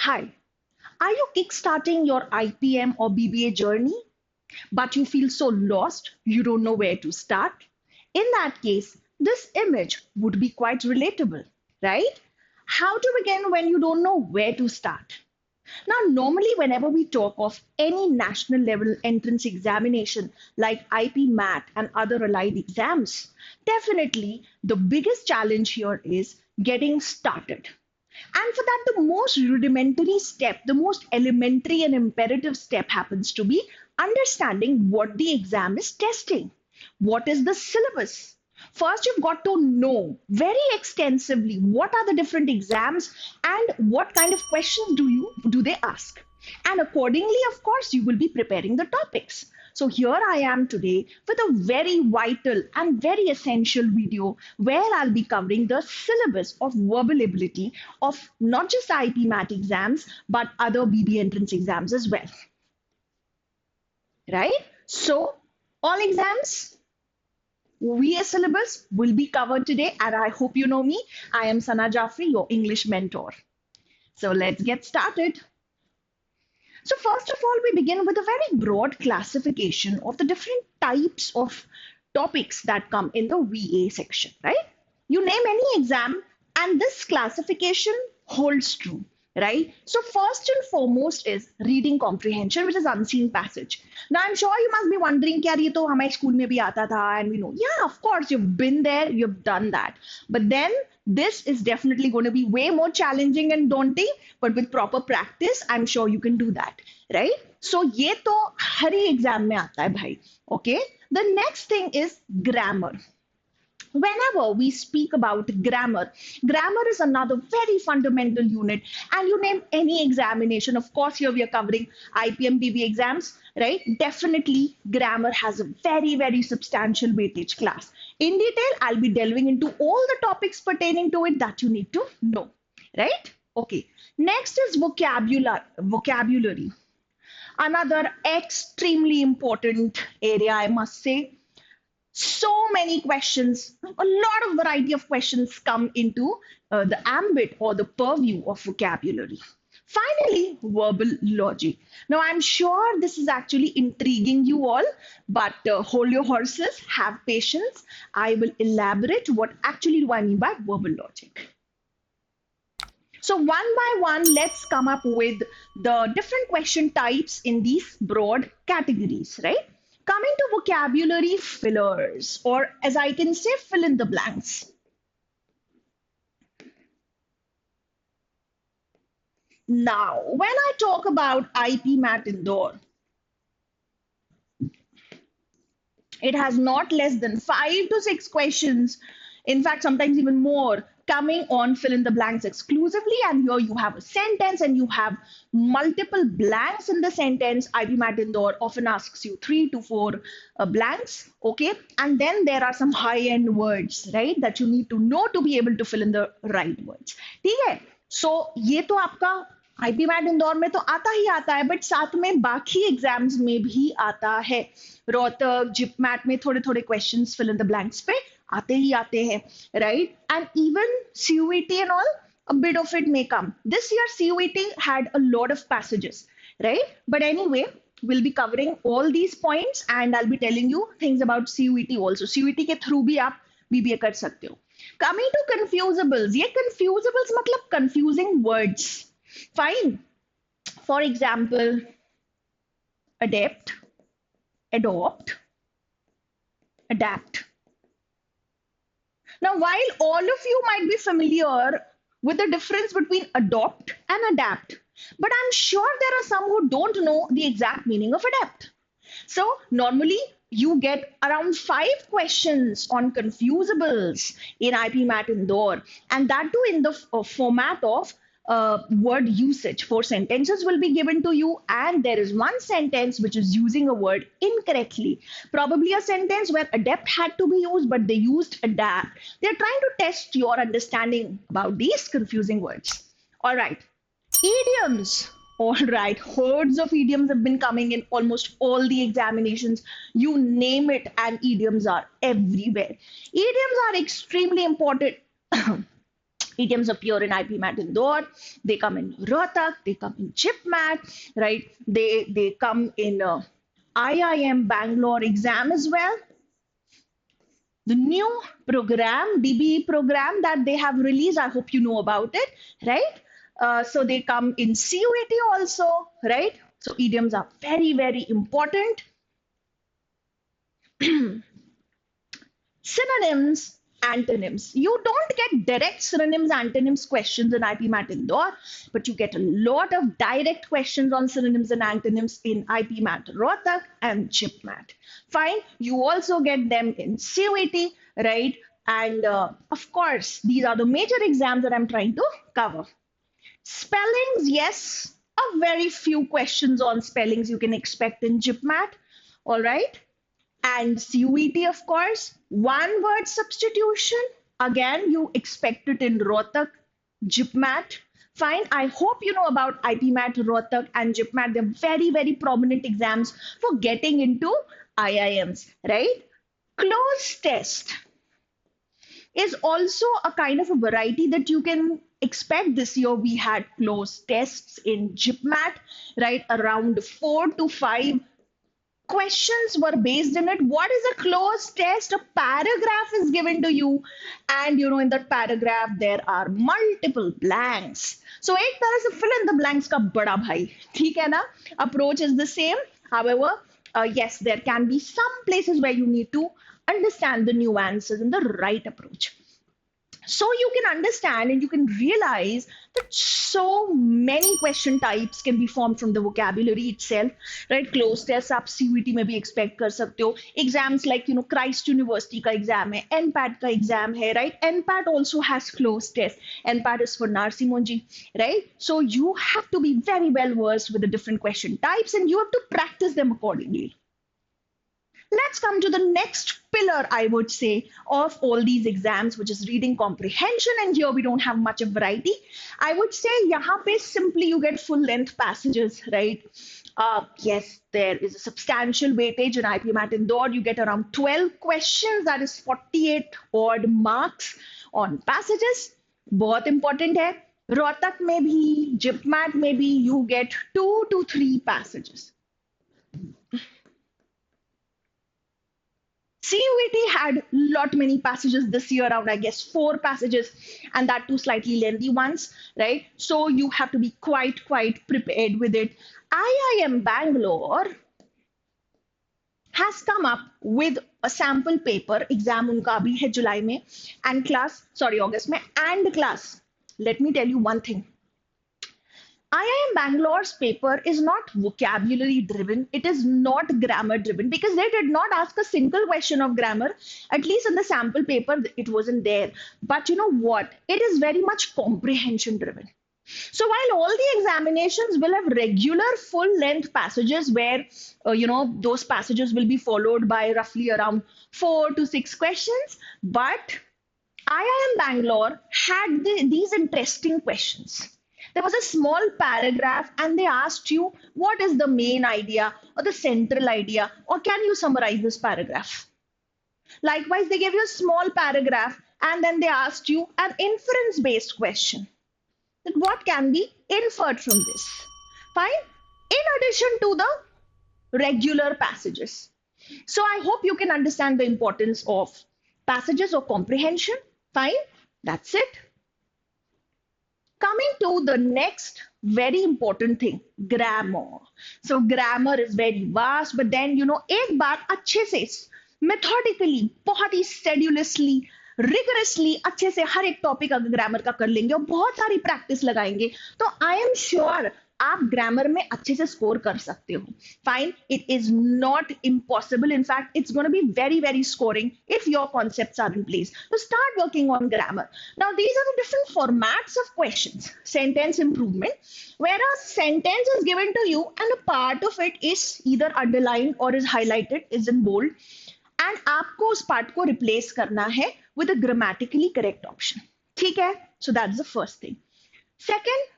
Hi, are you kickstarting your IPM or BBA journey, but you feel so lost you don't know where to start? In that case, this image would be quite relatable, right? How to begin when you don't know where to start? Now, normally, whenever we talk of any national level entrance examination like IPMAT and other allied exams, definitely the biggest challenge here is getting started. And for that, the most rudimentary step, the most elementary and imperative step happens to be understanding what the exam is testing. What is the syllabus? First, you've got to know very extensively what are the different exams and what kind of questions do they ask. And accordingly, of course, you will be preparing the topics. So here I am today with a very vital and very essential video where I'll be covering the syllabus of verbal ability of not just IPMAT exams, but other BB entrance exams as well. Right? So all exams, VA syllabus will be covered today, and I hope you know me. I am Sana Jaffrey, your English mentor. So let's get started. So first of all, we begin with a very broad classification of the different types of topics that come in the VA section, right? You name any exam and this classification holds true, right? So first and foremost is reading comprehension, which is unseen passage. Now I'm sure you must be wondering, "Kya ye to हमारे school में भी आता था," and we know, yeah, of course, you've been there, you've done that. But then this is definitely going to be way more challenging and daunting, but with proper practice, I'm sure you can do that, right? So ये तो हर ही exam में आता है भाई, okay? The next thing is grammar. Whenever we speak about grammar, grammar is another very fundamental unit. And you name any examination, of course, here we are covering IPM BB exams, right? Definitely, grammar has a very, very substantial weightage class. In detail, I'll be delving into all the topics pertaining to it that you need to know, right? Okay. Next is vocabulary. Another extremely important area, I must say. So many questions, a lot of variety of questions come into the ambit or the purview of vocabulary. Finally, verbal logic. Now, I'm sure this is actually intriguing you all, but hold your horses, have patience. I will elaborate what actually do I mean by verbal logic. So one by one, let's come up with the different question types in these broad categories, right? Coming to vocabulary fillers, or as I can say, fill in the blanks. Now, when I talk about IPMAT Indore, it has not less than 5 to 6 questions, in fact, sometimes even more, coming on fill in the blanks exclusively. And here you have a sentence and you have multiple blanks in the sentence. IPMAT Indore often asks you 3 to 4 blanks, okay? And then there are some high-end words, right, that you need to know to be able to fill in the right words. ठीक है? So ये तो आपका IPMAT Indore में तो आता ही आता है, बट साथ में बाकी एग्जाम्स में भी आता है. रोहतक, जिपमैट में थोड़े थोड़े questions fill in the blanks पे आते ही आते हैं, right? And even CUET and all, a bit of it may come. This year CUET had a lot of passages, right? But anyway, we'll be covering all these points and I'll be telling you things about CUET also. CUET के through भी आप BBA कर सकते हो. Coming to confusables, ये confusables मतलब confusing words. Fine. For example, adept, adopt, adapt. Now, while all of you might be familiar with the difference between adopt and adapt, but I'm sure there are some who don't know the exact meaning of adapt. So, normally you get around 5 questions on confusables in IPMAT Indore, and that too in the format of word usage. 4 sentences will be given to you, and there is one sentence which is using a word incorrectly. Probably a sentence where adept had to be used, but they used adapt. They're trying to test your understanding about these confusing words. All right. Idioms. All right, hordes of idioms have been coming in almost all the examinations. You name it, and idioms are everywhere. Idioms are extremely important. Idioms appear in IPMAT Indore, they come in Rohtak, they come in IPMAT, right? They come in IIM Bangalore exam as well. The new program, DBE program that they have released, I hope you know about it, right? So they come in CUET also, right? So idioms are very, very important. Synonyms, antonyms. You don't get direct synonyms, antonyms questions in IPMAT Indore, but you get a lot of direct questions on synonyms and antonyms in IPMAT Rohtak and IPMAT. Fine. You also get them in CUET, right? And of course, these are the major exams that I'm trying to cover. Spellings, yes, a very few questions on spellings you can expect in IPMAT. All right. And CUET, of course, one word substitution. Again, you expect it in Rohtak, IPMAT. Fine. I hope you know about IPMAT, Rohtak, and IPMAT. They're very, very prominent exams for getting into IIMs, right? Closed test is also a kind of a variety that you can expect. This year we had closed tests in IPMAT, right? Around 4 to 5 questions were based in it. What is a closed test? A paragraph is given to you, and in that paragraph there are multiple blanks. So एक तरह से fill in the blanks का बड़ा भाई, ठीक है ना? Approach is the same. However, yes, there can be some places where you need to understand the nuances and the right approach. So you can understand and you can realize that so many question types can be formed from the vocabulary itself, right? Closed tests आप CUET में भी expect कर सकते हो. Exams like Christ University का exam है, NPAT का exam है, right? NPAT also has closed test. NPAT is for Narsi Monji, right? So you have to be very well versed with the different question types and you have to practice them accordingly. Let's come to the next pillar, I would say, of all these exams, which is reading comprehension. And here we don't have much of variety. I would say yahan pe simply you get full length passages, right? Yes, there is a substantial weightage in IPMAT Indore. You get around 12 questions, that is 48 odd marks on passages. बहुत important है. Rohtak में भी, IPMAT में भी, you get 2 to 3 passages. CUET had lot many passages this year, around I guess 4 passages, and that too slightly lengthy ones, right? So you have to be quite prepared with it. IIM Bangalore has come up with a sample paper. Exam unka abhi hai July mein, and August mein, and class. Let me tell you one thing. IIM Bangalore's paper is not vocabulary driven. It is not grammar driven because they did not ask a single question of grammar. At least in the sample paper, it wasn't there. But you know what? It is very much comprehension driven. So while all the examinations will have regular full length passages where, those passages will be followed by roughly around 4 to 6 questions, but IIM Bangalore had these interesting questions. There was a small paragraph and they asked you what is the main idea or the central idea, or can you summarize this paragraph? Likewise, they gave you a small paragraph and then they asked you an inference based question. That what can be inferred from this? Fine. In addition to the regular passages. So I hope you can understand the importance of passages or comprehension. Fine. That's it. Coming to the next very important thing, grammar. So grammar is very vast, but then एक बार अच्छे से methodically, बहुत ही sedulously, rigorously अच्छे से हर एक topic अगर grammar का कर लेंगे और बहुत सारी प्रैक्टिस लगाएंगे तो आई एम श्योर आप ग्रामर में अच्छे से स्कोर कर सकते हो. Fine, it is not impossible. In fact it's gonna be very very scoring if your concepts are in place. तो start working on grammar. Now these are the different formats of questions. Sentence improvement, where a sentence is given to you and a part of it is either underlined or is highlighted, is in bold, and आपको उस part को replace करना है with a grammatically correct option. ठीक है? So that's the first thing. Second,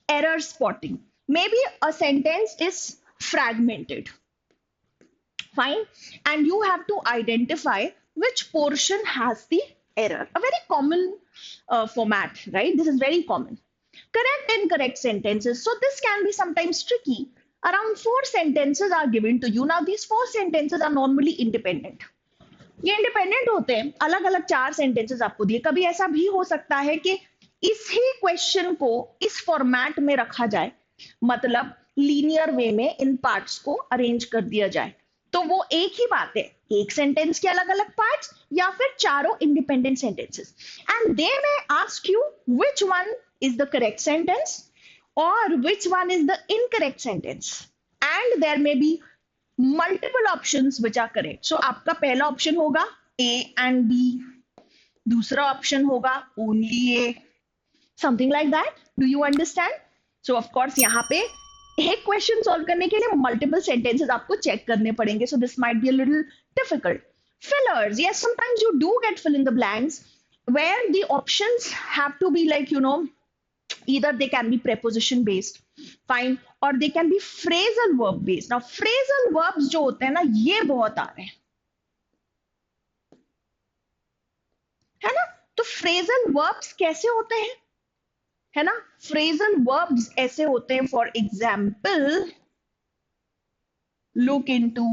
error spotting. Maybe a sentence is fragmented. Fine. And you have to identify which portion has the error, a very common format, right? This is very common. Correct and incorrect sentences. So this can be sometimes tricky. Around 4 sentences are given to you. Now these 4 sentences are normally independent. ये independent होते हैं, अलग अलग 4 sentences आपको दिए. कभी ऐसा भी हो सकता है कि इसी क्वेश्चन को इस फॉर्मेट में रखा जाए, मतलब लीनियर वे में इन पार्ट्स को अरेंज कर दिया जाए. तो वो एक ही बात है, एक सेंटेंस के अलग अलग पार्ट्स या फिर चारों independent sentences. And they may ask you which one is the correct sentence or which one is the incorrect sentence, and there may be multiple options which are correct. So आपका पहला option होगा A and B, दूसरा option होगा only A, something like that. Do you understand? So of course यहाँ पे एक question solve करने के लिए मल्टीपल सेंटेंसेस आपको चेक करने पड़ेंगे. So this might be a little difficult. Fillers, yes, sometimes you do get fill in the blanks where the options have to be like, you know, either they can be preposition based, fine, or they can be phrasal verb based. Now phrasal verbs जो होते हैं ना, ये बहुत आ रहे हैं, है ना. तो phrasal verbs कैसे होते हैं, है ना. phrasal verbs ऐसे होते हैं, for example, look into,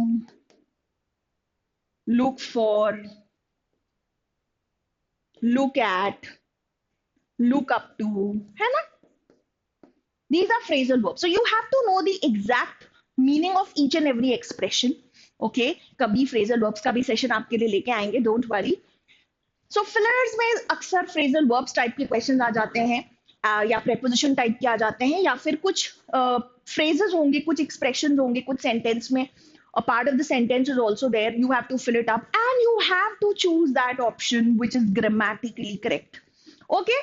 look for, look at, look up to, है ना. These are phrasal verbs. So you have to know the exact meaning of each and every expression. Okay, कभी phrasal verbs का भी session आपके लिए लेके आएंगे, don't worry. So fillers में अक्सर phrasal verbs टाइप के क्वेश्चन आ जाते हैं, या preposition टाइप के आ जाते हैं, या फिर कुछ phrases होंगे, कुछ expressions होंगे, कुछ sentence में a part of the sentence is also there. You have to fill it up and you have to choose that option which is grammatically correct. Okay.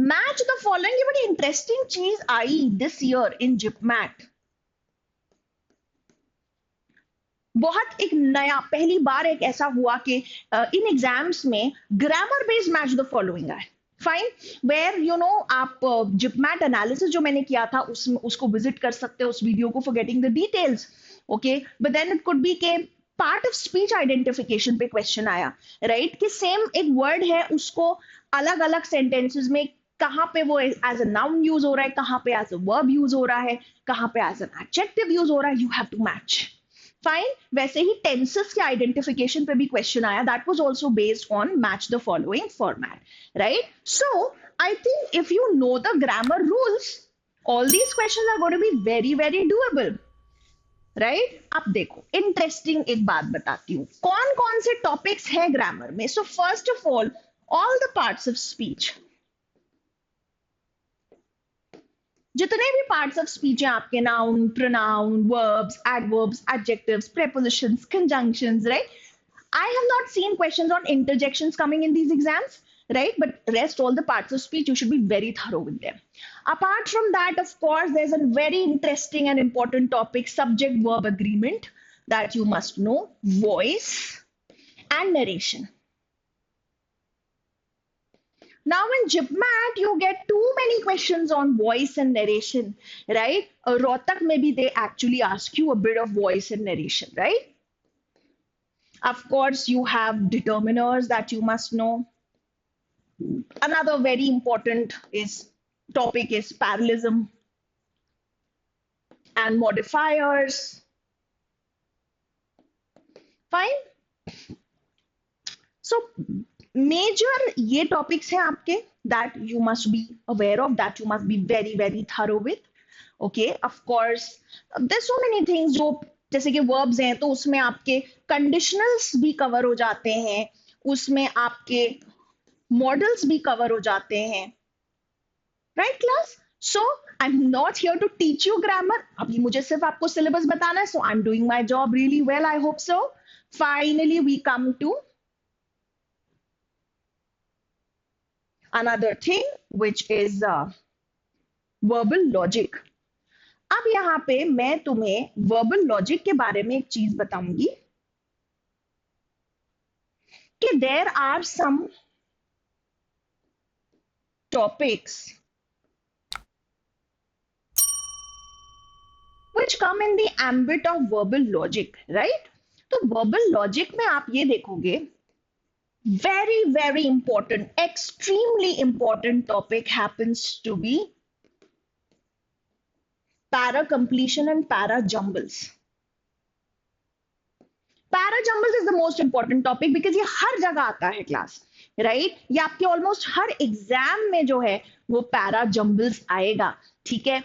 Match the following. ये बड़ी interesting चीज आई this year in जिपमैट. बहुत एक नया, पहली बार एक ऐसा हुआ कि इन एग्जाम्स में grammar based match the following आए. फाइन, वेयर यू नो आप जिपमैट एनालिसिस जो मैंने किया था उसको विजिट कर सकते हो, उस वीडियो को, for getting the details. Okay, but then it could be के पार्ट ऑफ स्पीच आइडेंटिफिकेशन पे क्वेश्चन आया, राइट, कि सेम एक वर्ड है, उसको अलग अलग सेंटेंसेस में कहाँ पे वो एज अ नाउन यूज हो रहा है, कहाँ पे एज अ वर्ब यूज हो रहा है, कहाँ पे एज एन एडजेक्टिव यूज हो रहा है. You have to match. Fine, वैसे ही टेंसेस के आइडेंटिफिकेशन पे भी क्वेश्चन आया, that was also based on match the following format, right. So I think if you know the grammar rules, all these questions are going to be very very doable, right. अब देखो, interesting एक बात बताती हूँ, कौन कौन से topics है ग्रामर में. So first of all the parts of speech, जितने भी पार्ट्स ऑफ स्पीच हैं आपके, noun, pronoun, verbs, adverbs, adjectives, prepositions, conjunctions, right. I have not seen questions on interjections coming in these exams, right? But rest all the parts of speech, you should be very thorough with them. Apart from that, of course, there's a very interesting and important topic, subject-verb agreement, that you must know, voice and narration. Now in JIPMAT, you get too many questions on voice and narration, right? Rohtak, maybe they actually ask you a bit of voice and narration, right? Of course, you have determiners that you must know. Another very important topic is parallelism and modifiers. Fine. So major ये topics हैं आपके that you must be aware of, that you must be very very thorough with. Okay, of course, there's so many things जो जैसे कि verbs हैं, तो उसमें आपके conditionals भी cover हो जाते हैं, उसमें आपके models भी cover हो जाते हैं, right class? So I'm not here to teach you grammar. अभी मुझे सिर्फ आपको syllabus बताना है, so I'm doing my job really well, I hope so. Finally, we come to another thing which is verbal logic. अब यहां पे मैं तुम्हें verbal logic के बारे में एक चीज बताऊंगी कि there are some topics which come in the ambit of verbal logic, right? तो verbal logic में आप ये देखोगे, very important, extremely important topic happens to be para completion and para jumbles. Para jumbles is the most important topic because ये हर जगह आता है class, right? ये आपके ऑलमोस्ट हर एग्जाम में जो है वो पैरा जंबल्स आएगा, ठीक है?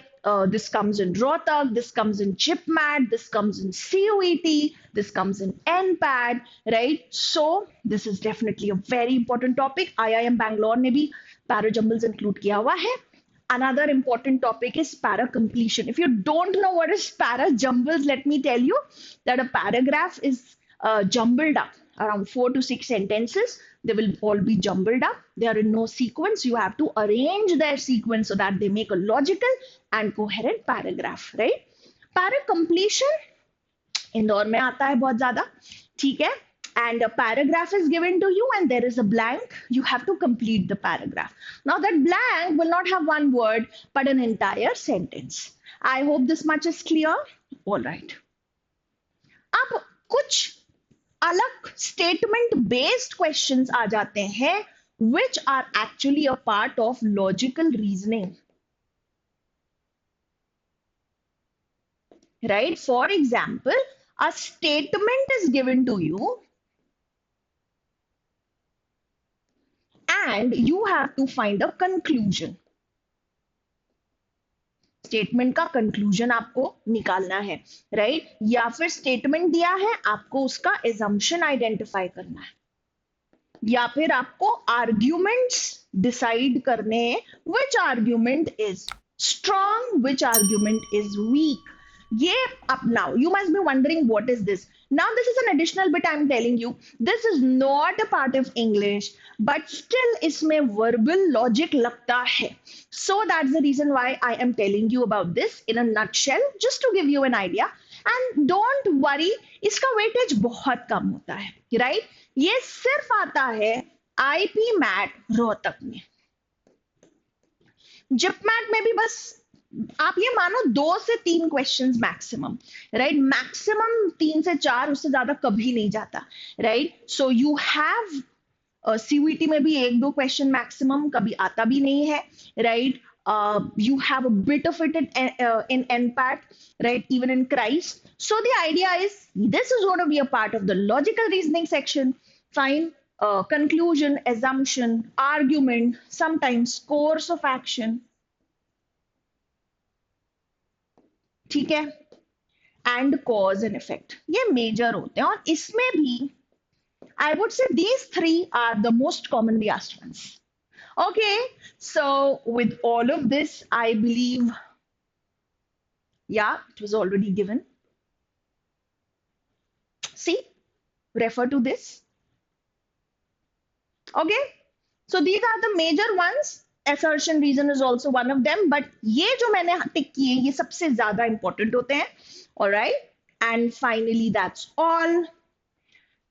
This comes in Rohtak, this comes in IPMAT, this comes in CUET, this comes in NPAD, right? So this is definitely a very important topic. IIM Bangalore ने भी para jumbles include किया हुआ है. Another important topic is para completion. If you don't know what is para jumbles, let me tell you that a paragraph is jumbled up around 4 to 6 sentences. They will all be jumbled up. They are in no sequence. You have to arrange their sequence so that they make a logical and coherent paragraph, right? Para completion Indore में आता है बहुत ज्यादा, ठीक है? And a paragraph is given to you and there is a blank. You have to complete the paragraph. Now that blank will not have one word but an entire sentence. I hope this much is clear. All right. अब कुछ अलग statement based questions आ जाते हैं which are actually a part of logical reasoning. Right? For example, a statement is given to you and you have to find a conclusion. Statement का conclusion आपको निकालना है, right? या फिर स्टेटमेंट दिया है, आपको उसका एजम्पशन आइडेंटिफाई करना है, या फिर आपको आर्ग्यूमेंट्स डिसाइड करने हैं, which argument is strong, which argument is weak. ये up now you must be wondering what is this. Now this is an additional bit I'm telling you. This is not a part of English, but still इसमें verbal logic लगता है. So that's the reason why I am telling you about this in a nutshell, just to give you an idea. And don't worry, इसका weightage बहुत कम होता है, right? ये सिर्फ आता है IPMAT रोहतक में. JIPMAT में भी बस आप ये मानो 2 से 3 क्वेश्चंस मैक्सिमम, राइट? मैक्सिमम 3 से 4, उससे ज्यादा कभी नहीं जाता, right? So you have CUET में भी 1-2 क्वेश्चन मैक्सिमम, कभी आता भी नहीं है, right? You have a bit of it in NPAT, right? Even in Christ. So the idea is this is going to be a part of the logical reasoning section. Fine. Conclusion, assumption, argument, sometimes course of action. ठीक है? And cause and effect. ये major होते हैं और इसमें भी I would say these 3 are the most commonly asked ones. Okay, so with all of this, I believe, yeah, it was already given. See, refer to this. Okay, so these are the major ones. Assertion, reason is also one of them, but ये जो मैंने टिक किए ये सबसे ज्यादा important होते हैं. All right, and finally that's all.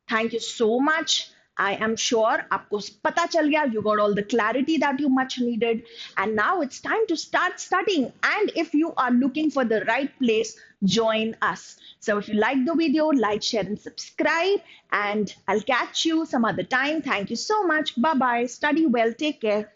Thank you so much. I am sure आपको पता चल गया. You got all the clarity that you much needed, and now it's time to start studying. And if you are looking for the right place, join us. So if you like the video, like, share, and subscribe. And I'll catch you some other time. Thank you so much. Bye bye. Study well. Take care.